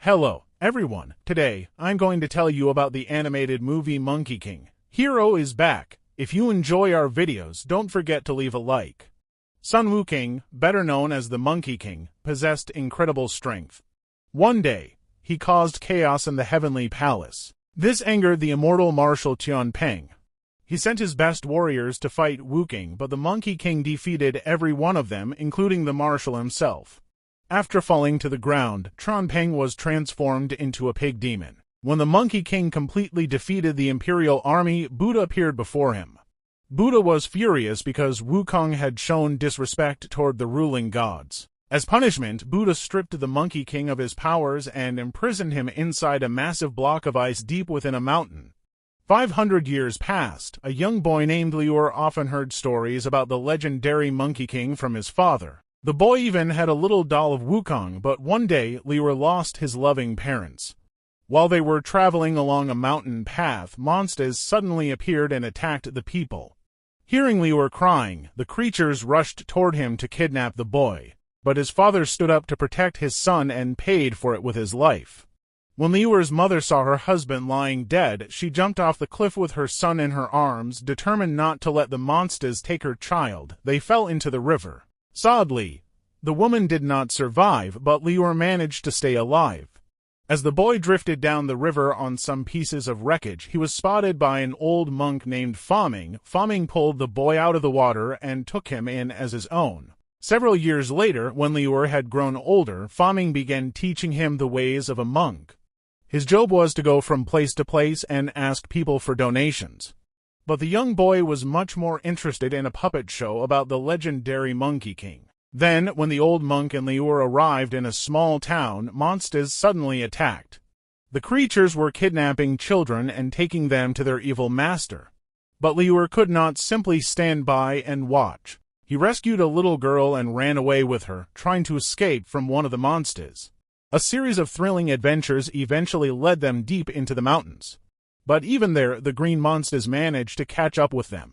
Hello, everyone. Today, I'm going to tell you about the animated movie Monkey King. Hero is back. If you enjoy our videos, don't forget to leave a like. Sun Wukong, better known as the Monkey King, possessed incredible strength. One day, he caused chaos in the heavenly palace. This angered the immortal marshal Xiaopeng. He sent his best warriors to fight Wukong, but the Monkey King defeated every one of them, including the marshal himself. After falling to the ground, Xiaopeng was transformed into a pig demon. When the Monkey King completely defeated the imperial army, Buddha appeared before him. Buddha was furious because Wukong had shown disrespect toward the ruling gods. As punishment, Buddha stripped the Monkey King of his powers and imprisoned him inside a massive block of ice deep within a mountain. 500 years passed. A young boy named Liuer often heard stories about the legendary Monkey King from his father. The boy even had a little doll of Wukong, but one day Liuer lost his loving parents. While they were traveling along a mountain path, monsters suddenly appeared and attacked the people. Hearing Liuer crying, the creatures rushed toward him to kidnap the boy, but his father stood up to protect his son and paid for it with his life. When Liuer's mother saw her husband lying dead, she jumped off the cliff with her son in her arms, determined not to let the monsters take her child. They fell into the river. Sadly, the woman did not survive, but Liuer managed to stay alive. As the boy drifted down the river on some pieces of wreckage, he was spotted by an old monk named Xiaopeng. Xiaopeng pulled the boy out of the water and took him in as his own. Several years later, when Liuer had grown older, Xiaopeng began teaching him the ways of a monk. His job was to go from place to place and ask people for donations. But the young boy was much more interested in a puppet show about the legendary Monkey King. Then, when the old monk and Liuer arrived in a small town, monsters suddenly attacked. The creatures were kidnapping children and taking them to their evil master. But Liuer could not simply stand by and watch. He rescued a little girl and ran away with her, trying to escape from one of the monsters. A series of thrilling adventures eventually led them deep into the mountains. But even there, the green monsters managed to catch up with them.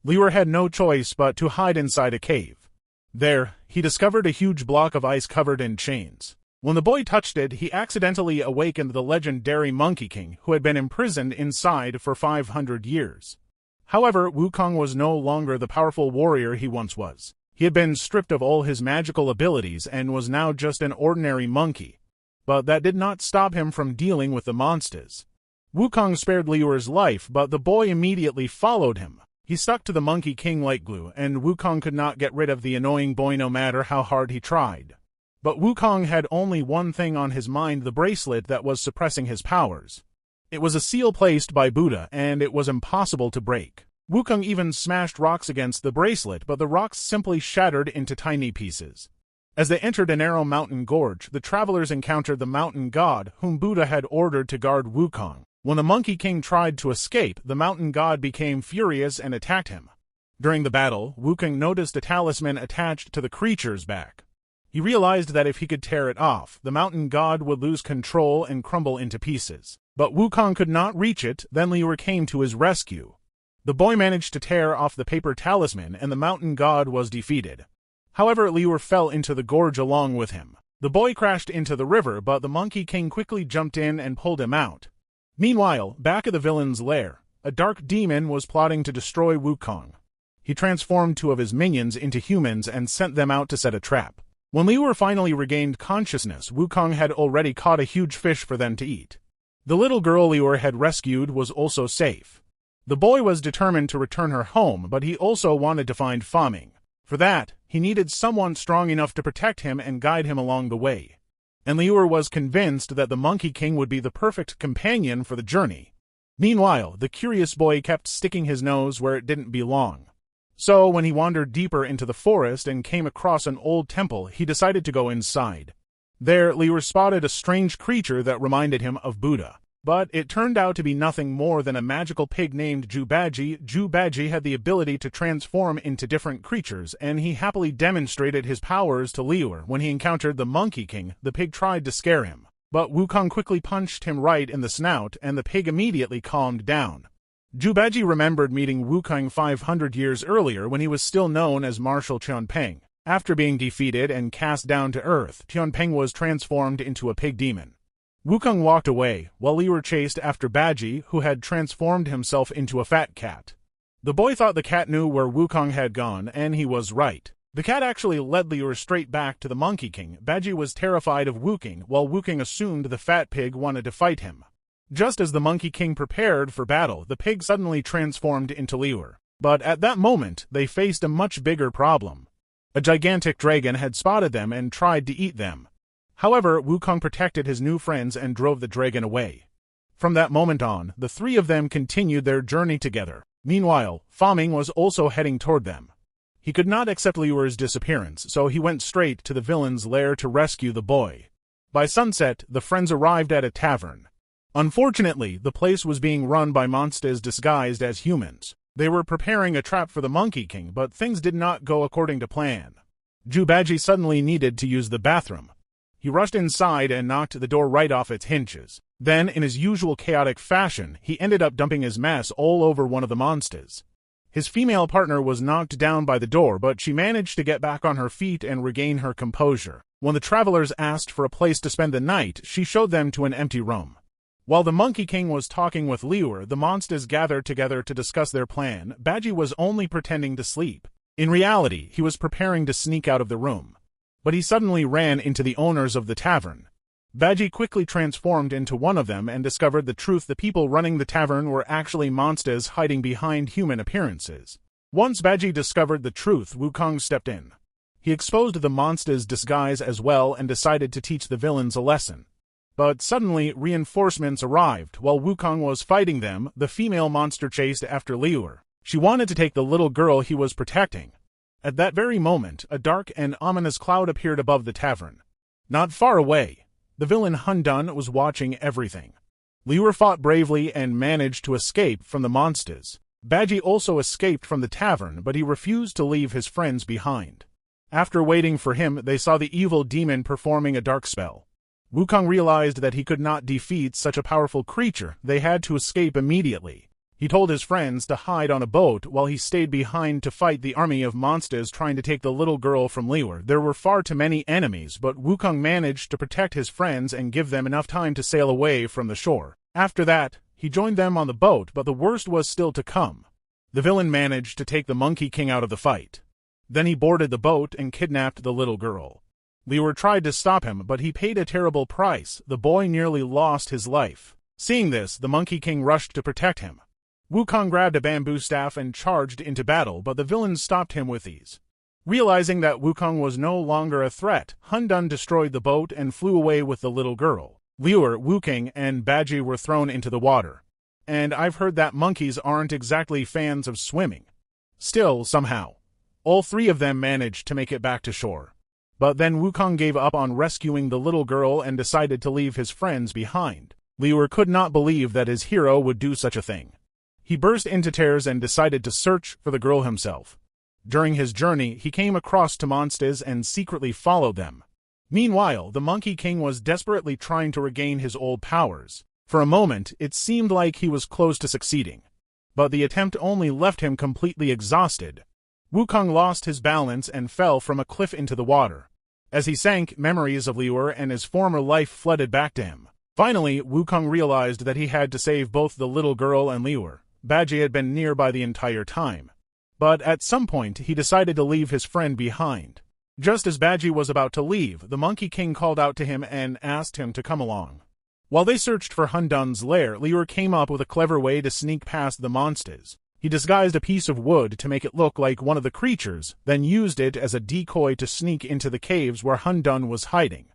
Liuer had no choice but to hide inside a cave. There, he discovered a huge block of ice covered in chains. When the boy touched it, he accidentally awakened the legendary Monkey King, who had been imprisoned inside for 500 years. However, Wukong was no longer the powerful warrior he once was. He had been stripped of all his magical abilities and was now just an ordinary monkey. But that did not stop him from dealing with the monsters. Wukong spared Liuer's life, but the boy immediately followed him. He stuck to the Monkey King like glue, and Wukong could not get rid of the annoying boy no matter how hard he tried. But Wukong had only one thing on his mind: the bracelet that was suppressing his powers. It was a seal placed by Buddha, and it was impossible to break. Wukong even smashed rocks against the bracelet, but the rocks simply shattered into tiny pieces. As they entered a narrow mountain gorge, the travelers encountered the mountain god, whom Buddha had ordered to guard Wukong. When the Monkey King tried to escape, the mountain god became furious and attacked him. During the battle, Wukong noticed a talisman attached to the creature's back. He realized that if he could tear it off, the mountain god would lose control and crumble into pieces. But Wukong could not reach it. Then Liuer came to his rescue. The boy managed to tear off the paper talisman, and the mountain god was defeated. However, Liuer fell into the gorge along with him. The boy crashed into the river, but the Monkey King quickly jumped in and pulled him out. Meanwhile, back at the villain's lair, a dark demon was plotting to destroy Wukong. He transformed 2 of his minions into humans and sent them out to set a trap. When Liuer finally regained consciousness, Wukong had already caught a huge fish for them to eat. The little girl Liuer had rescued was also safe. The boy was determined to return her home, but he also wanted to find Xiaopeng. For that, he needed someone strong enough to protect him and guide him along the way. And Liuer was convinced that the Monkey King would be the perfect companion for the journey. Meanwhile, the curious boy kept sticking his nose where it didn't belong. So, when he wandered deeper into the forest and came across an old temple, he decided to go inside. There, Liuer spotted a strange creature that reminded him of Buddha. But it turned out to be nothing more than a magical pig named Jubaji. Jubaji had the ability to transform into different creatures, and he happily demonstrated his powers to Liuer. When he encountered the Monkey King, the pig tried to scare him. But Wukong quickly punched him right in the snout, and the pig immediately calmed down. Jubaji remembered meeting Wukong 500 years earlier when he was still known as Marshal Xiaopeng. After being defeated and cast down to earth, Xiaopeng was transformed into a pig demon. Wukong walked away, while Liuer chased after Pigsy, who had transformed himself into a fat cat. The boy thought the cat knew where Wukong had gone, and he was right. The cat actually led Liuer straight back to the Monkey King. Pigsy was terrified of Wukong, while Wukong assumed the fat pig wanted to fight him. Just as the Monkey King prepared for battle, the pig suddenly transformed into Liuer. But at that moment, they faced a much bigger problem. A gigantic dragon had spotted them and tried to eat them. However, Wukong protected his new friends and drove the dragon away. From that moment on, the three of them continued their journey together. Meanwhile, Xiaopeng was also heading toward them. He could not accept Liuer's disappearance, so he went straight to the villain's lair to rescue the boy. By sunset, the friends arrived at a tavern. Unfortunately, the place was being run by monsters disguised as humans. They were preparing a trap for the Monkey King, but things did not go according to plan. Pigsy suddenly needed to use the bathroom. He rushed inside and knocked the door right off its hinges. Then, in his usual chaotic fashion, he ended up dumping his mess all over one of the monsters. His female partner was knocked down by the door, but she managed to get back on her feet and regain her composure. When the travelers asked for a place to spend the night, she showed them to an empty room. While the Monkey King was talking with Liuer, the monsters gathered together to discuss their plan. Pigsy was only pretending to sleep. In reality, he was preparing to sneak out of the room. But he suddenly ran into the owners of the tavern. Pigsy quickly transformed into one of them and discovered the truth: the people running the tavern were actually monsters hiding behind human appearances. Once Pigsy discovered the truth, Wukong stepped in. He exposed the monsters' disguise as well and decided to teach the villains a lesson. But suddenly, reinforcements arrived. While Wukong was fighting them, the female monster chased after Liuer. She wanted to take the little girl he was protecting. At that very moment, a dark and ominous cloud appeared above the tavern. Not far away, the villain Hundun was watching everything. Liuer fought bravely and managed to escape from the monsters. Pigsy also escaped from the tavern, but he refused to leave his friends behind. After waiting for him, they saw the evil demon performing a dark spell. Wukong realized that he could not defeat such a powerful creature. They had to escape immediately. He told his friends to hide on a boat while he stayed behind to fight the army of monsters trying to take the little girl from Liuer. There were far too many enemies, but Wukong managed to protect his friends and give them enough time to sail away from the shore. After that, he joined them on the boat, but the worst was still to come. The villain managed to take the Monkey King out of the fight. Then he boarded the boat and kidnapped the little girl. Liuer tried to stop him, but he paid a terrible price. The boy nearly lost his life. Seeing this, the Monkey King rushed to protect him. Wukong grabbed a bamboo staff and charged into battle, but the villains stopped him with ease. Realizing that Wukong was no longer a threat, Hundun destroyed the boat and flew away with the little girl. Liuer, Wukong, and Pigsy were thrown into the water. And I've heard that monkeys aren't exactly fans of swimming. Still, somehow, all three of them managed to make it back to shore. But then Wukong gave up on rescuing the little girl and decided to leave his friends behind. Liuer could not believe that his hero would do such a thing. He burst into tears and decided to search for the girl himself. During his journey, he came across two monsters and secretly followed them. Meanwhile, the Monkey King was desperately trying to regain his old powers. For a moment, it seemed like he was close to succeeding. But the attempt only left him completely exhausted. Wukong lost his balance and fell from a cliff into the water. As he sank, memories of Liuer and his former life flooded back to him. Finally, Wukong realized that he had to save both the little girl and Liuer. Pigsy had been nearby the entire time. But at some point, he decided to leave his friend behind. Just as Pigsy was about to leave, the Monkey King called out to him and asked him to come along. While they searched for Hundun's lair, Liuer came up with a clever way to sneak past the monsters. He disguised a piece of wood to make it look like one of the creatures, then used it as a decoy to sneak into the caves where Hundun was hiding.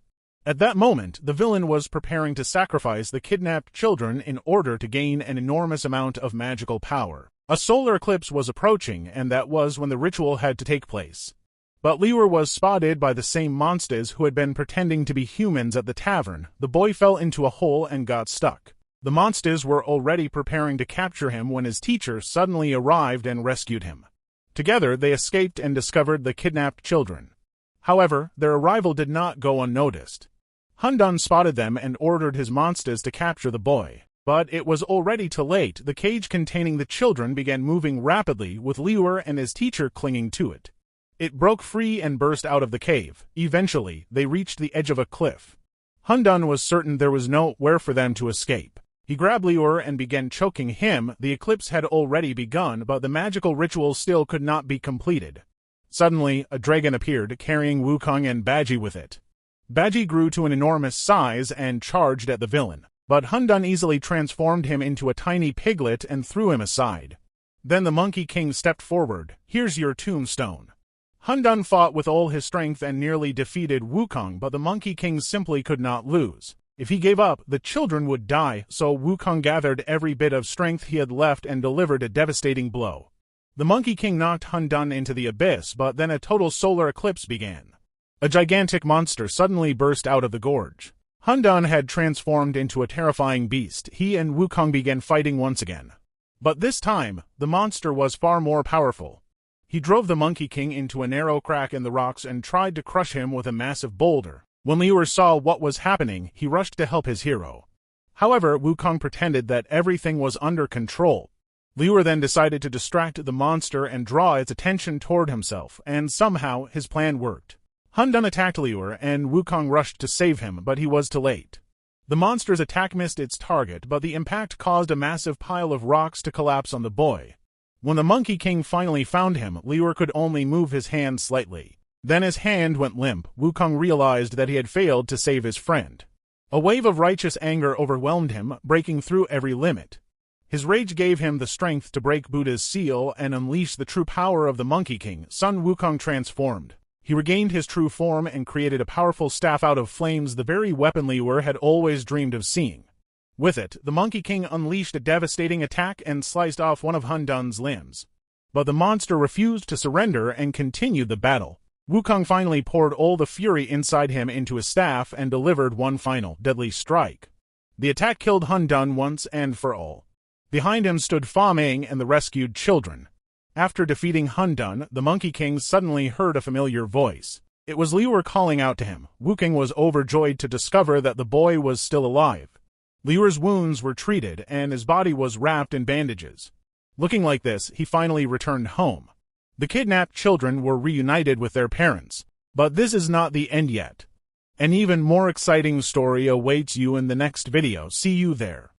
At that moment, the villain was preparing to sacrifice the kidnapped children in order to gain an enormous amount of magical power. A solar eclipse was approaching, and that was when the ritual had to take place. But Liuer was spotted by the same monsters who had been pretending to be humans at the tavern. The boy fell into a hole and got stuck. The monsters were already preparing to capture him when his teacher suddenly arrived and rescued him. Together, they escaped and discovered the kidnapped children. However, their arrival did not go unnoticed. Hundun spotted them and ordered his monsters to capture the boy. But it was already too late. The cage containing the children began moving rapidly, with Liuer and his teacher clinging to it. It broke free and burst out of the cave. Eventually, they reached the edge of a cliff. Hun Dun was certain there was nowhere for them to escape. He grabbed Liuer and began choking him. The eclipse had already begun, but the magical ritual still could not be completed. Suddenly, a dragon appeared, carrying Wukong and Pigsy with it. Pigsy grew to an enormous size and charged at the villain, but Hun Dun easily transformed him into a tiny piglet and threw him aside. Then the Monkey King stepped forward. "Here's your tombstone." Hun Dun fought with all his strength and nearly defeated Wukong, but the Monkey King simply could not lose. If he gave up, the children would die, so Wukong gathered every bit of strength he had left and delivered a devastating blow. The Monkey King knocked Hun Dun into the abyss, but then a total solar eclipse began. A gigantic monster suddenly burst out of the gorge. Hun Dun had transformed into a terrifying beast. He and Wukong began fighting once again. But this time, the monster was far more powerful. He drove the Monkey King into a narrow crack in the rocks and tried to crush him with a massive boulder. When Liuer saw what was happening, he rushed to help his hero. However, Wukong pretended that everything was under control. Liuer then decided to distract the monster and draw its attention toward himself, and somehow his plan worked. Hun Dun attacked Liuer, and Wukong rushed to save him, but he was too late. The monster's attack missed its target, but the impact caused a massive pile of rocks to collapse on the boy. When the Monkey King finally found him, Liuer could only move his hand slightly. Then his hand went limp. Wukong realized that he had failed to save his friend. A wave of righteous anger overwhelmed him, breaking through every limit. His rage gave him the strength to break Buddha's seal and unleash the true power of the Monkey King. Son Wukong transformed. He regained his true form and created a powerful staff out of flames, the very weapon Liuer had always dreamed of seeing. With it, the Monkey King unleashed a devastating attack and sliced off one of Hun Dun's limbs. But the monster refused to surrender and continued the battle. Wukong finally poured all the fury inside him into his staff and delivered one final, deadly strike. The attack killed Hun Dun once and for all. Behind him stood Fa Ming and the rescued children. After defeating Hun Dun, the Monkey King suddenly heard a familiar voice. It was Liuer calling out to him. Wukong was overjoyed to discover that the boy was still alive. Liuer's wounds were treated, and his body was wrapped in bandages. Looking like this, he finally returned home. The kidnapped children were reunited with their parents. But this is not the end yet. An even more exciting story awaits you in the next video. See you there.